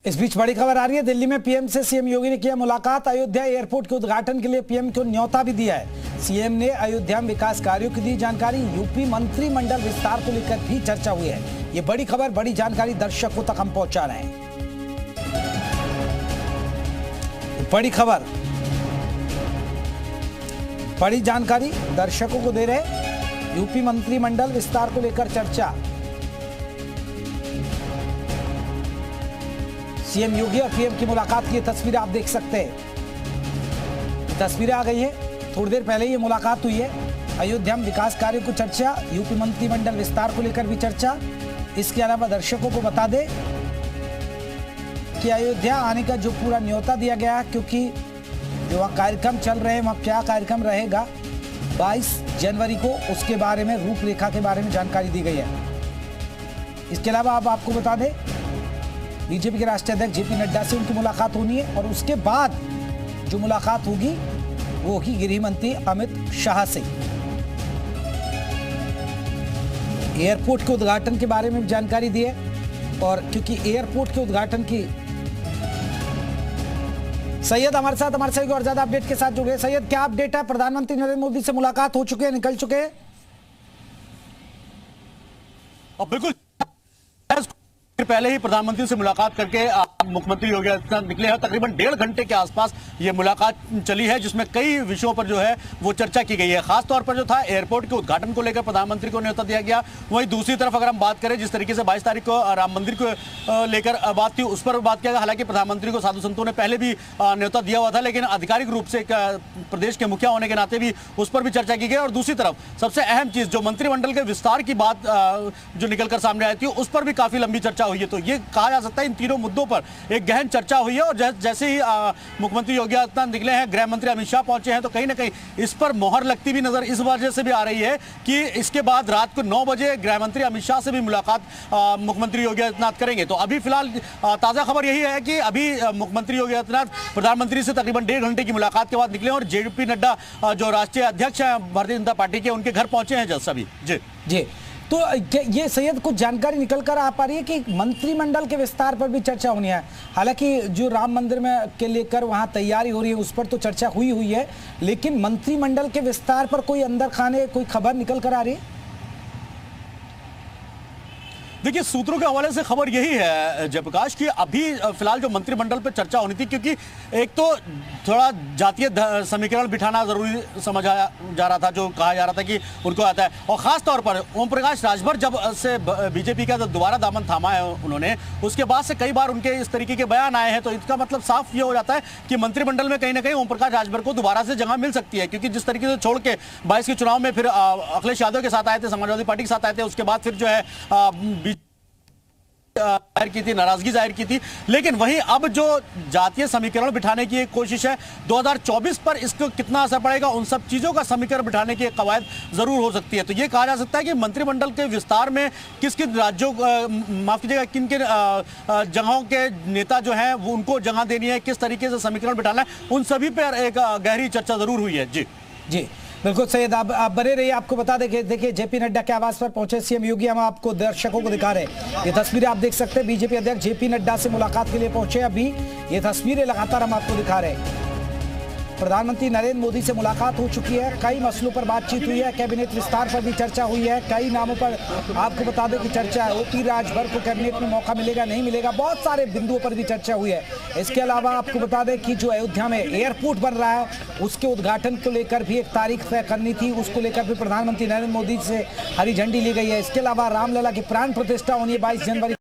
इस बीच बड़ी खबर आ रही है। दिल्ली में पीएम से सीएम योगी ने किया मुलाकात। अयोध्या एयरपोर्ट के उद्घाटन के लिए पीएम को न्योता भी दिया है। सीएम ने अयोध्या में विकास कार्यों की दी जानकारी। यूपी मंत्रिमंडल विस्तार को लेकर भी चर्चा हुई है। ये बड़ी खबर, बड़ी जानकारी दर्शकों तक हम पहुंचा रहे हैं। बड़ी खबर, बड़ी जानकारी दर्शकों को दे रहे। यूपी मंत्रिमंडल विस्तार को लेकर चर्चा। सीएम योगी और पीएम की मुलाकात की तस्वीरें आप देख सकते हैं। तस्वीरें आ गई है। थोड़ी देर पहले ये मुलाकात हुई है। अयोध्या में विकास कार्यों को चर्चा, यूपी मंत्रिमंडल विस्तार को लेकर भी चर्चा। इसके अलावा दर्शकों को बता दें कि अयोध्या आने का जो पूरा न्योता दिया गया, क्योंकि जो वहाँ कार्यक्रम चल रहे हैं, वहाँ क्या कार्यक्रम रहेगा 22 जनवरी को, उसके बारे में, रूपरेखा के बारे में जानकारी दी गई है। इसके अलावा अब आपको बता दें बीजेपी के राष्ट्रीय अध्यक्ष जेपी नड्डा से उनकी मुलाकात होनी है और उसके बाद जो मुलाकात होगी वो होगी गृह मंत्री अमित शाह से। एयरपोर्ट के उद्घाटन के बारे में जानकारी दी है। और क्योंकि एयरपोर्ट के उद्घाटन की सैयद हमारे साथ और ज्यादा अपडेट के साथ जुड़े। सैयद, क्या अपडेट है? प्रधानमंत्री नरेंद्र मोदी से मुलाकात हो चुके हैं, निकल चुके हैं? बिल्कुल, पहले ही प्रधानमंत्री से मुलाकात करके मुख्यमंत्री योगी आदित्यनाथ निकले हैं। तकरीबन 1.5 घंटे के आसपास ये मुलाकात चली है, जिसमें कई विषयों पर जो है वो चर्चा की गई है। खासतौर पर जो था एयरपोर्ट के उद्घाटन को लेकर प्रधानमंत्री को न्योता दिया गया। वहीं दूसरी तरफ अगर हम बात करें, जिस तरीके से 22 तारीख को राम मंदिर को लेकर बात थी, उस पर बात किया गया। हालांकि प्रधानमंत्री को साधु संतों ने पहले भी न्योता दिया हुआ था, लेकिन आधिकारिक रूप से प्रदेश के मुखिया होने के नाते भी उस पर भी चर्चा की गई। और दूसरी तरफ सबसे अहम चीज जो मंत्रिमंडल के विस्तार की बात जो निकलकर सामने आई थी, उस पर भी काफी लंबी चर्चा हुई है। तो ये कहा जा सकता है इन तीनों मुद्दों पर एक गहन चर्चा हुई है। और जैसे ही मुख्यमंत्री योगी आदित्यनाथ निकले हैं, गृह मंत्री अमित शाह पहुंचे हैं, तो कहीं ना कहीं इस पर मोहर लगती भी नजर इस वजह से भी आ रही है कि इसके बाद रात को 9 बजे गृह मंत्री अमित शाह से भी मुलाकात मुख्यमंत्री योगी आदित्यनाथ करेंगे। तो अभी फिलहाल ताजा खबर यही है कि अभी मुख्यमंत्री योगी आदित्यनाथ प्रधानमंत्री से तकरीबन 1.5 घंटे की मुलाकात के बाद निकले और जेपी नड्डा जो राष्ट्रीय अध्यक्ष हैं भारतीय जनता पार्टी के, उनके घर पहुंचे हैं जस्ट अभी। जी, तो ये सैयद कुछ जानकारी निकल कर आ पा रही है कि मंत्रिमंडल के विस्तार पर भी चर्चा होनी है। हालांकि जो राम मंदिर में के लेकर वहां तैयारी हो रही है, उस पर तो चर्चा हुई है, लेकिन मंत्रिमंडल के विस्तार पर कोई अंदर खाने कोई खबर निकल कर आ रही है? देखिए, सूत्रों के हवाले से खबर यही है जयप्रकाश कि अभी फिलहाल जो मंत्रिमंडल पर चर्चा होनी थी, क्योंकि एक तो थोड़ा जातीय समीकरण बिठाना जरूरी समझा जा रहा था, जो कहा जा रहा था कि उनको आता है। और खास तौर पर ओम प्रकाश राजभर जब से बीजेपी का दोबारा दामन थामा है उन्होंने, उसके बाद से कई बार उनके इस तरीके के बयान आए हैं। तो इसका मतलब साफ ये हो जाता है कि मंत्रिमंडल में कहीं ना कहीं ओम प्रकाश राजभर को दोबारा से जगह मिल सकती है, क्योंकि जिस तरीके से छोड़ के 22 के चुनाव में फिर अखिलेश यादव के साथ आए थे, समाजवादी पार्टी के साथ आए थे, उसके बाद फिर जो है जाहिर की थी, नाराजगी जाहिर की थी। लेकिन वहीं अब जो जातीय समीकरण बिठाने की एक कोशिश है 2024 पर, इसको कितना असर पड़ेगा, उन सब चीजों का समीकरण बिठाने की एक कवायद जरूर हो सकती है। तो ये कहा जा सकता है कि मंत्रिमंडल के विस्तार में किस किन राज्यों, माफ कीजिएगा, किन किन जगहों के नेता जो हैं वो उनको जगह देनी है, किस तरीके से समीकरण बिठाना है, उन सभी पर एक गहरी चर्चा जरूर हुई है। जी बिल्कुल सैयद, आप बने रहिए। आपको बता दें, देखिए जेपी नड्डा के आवास पर पहुंचे सीएम योगी। हम आपको दर्शकों को दिखा रहे हैं, ये तस्वीरें आप देख सकते हैं। बीजेपी अध्यक्ष जेपी नड्डा से मुलाकात के लिए पहुंचे अभी। ये तस्वीरें लगातार हम आपको दिखा रहे हैं। प्रधानमंत्री नरेंद्र मोदी से मुलाकात हो चुकी है। कई मसलों पर बातचीत हुई है। कैबिनेट विस्तार पर भी चर्चा हुई है। कई नामों पर आपको बता दें कि चर्चा है। ओपी राजभर को कैबिनेट में मौका मिलेगा, नहीं मिलेगा, बहुत सारे बिंदुओं पर भी चर्चा हुई है। इसके अलावा आपको बता दें कि जो अयोध्या में एयरपोर्ट बन रहा है, उसके उद्घाटन को लेकर भी एक तारीख तय करनी थी, उसको लेकर भी प्रधानमंत्री नरेंद्र मोदी से हरी झंडी ली गई है। इसके अलावा रामलला की प्राण प्रतिष्ठा होनी है 22 जनवरी।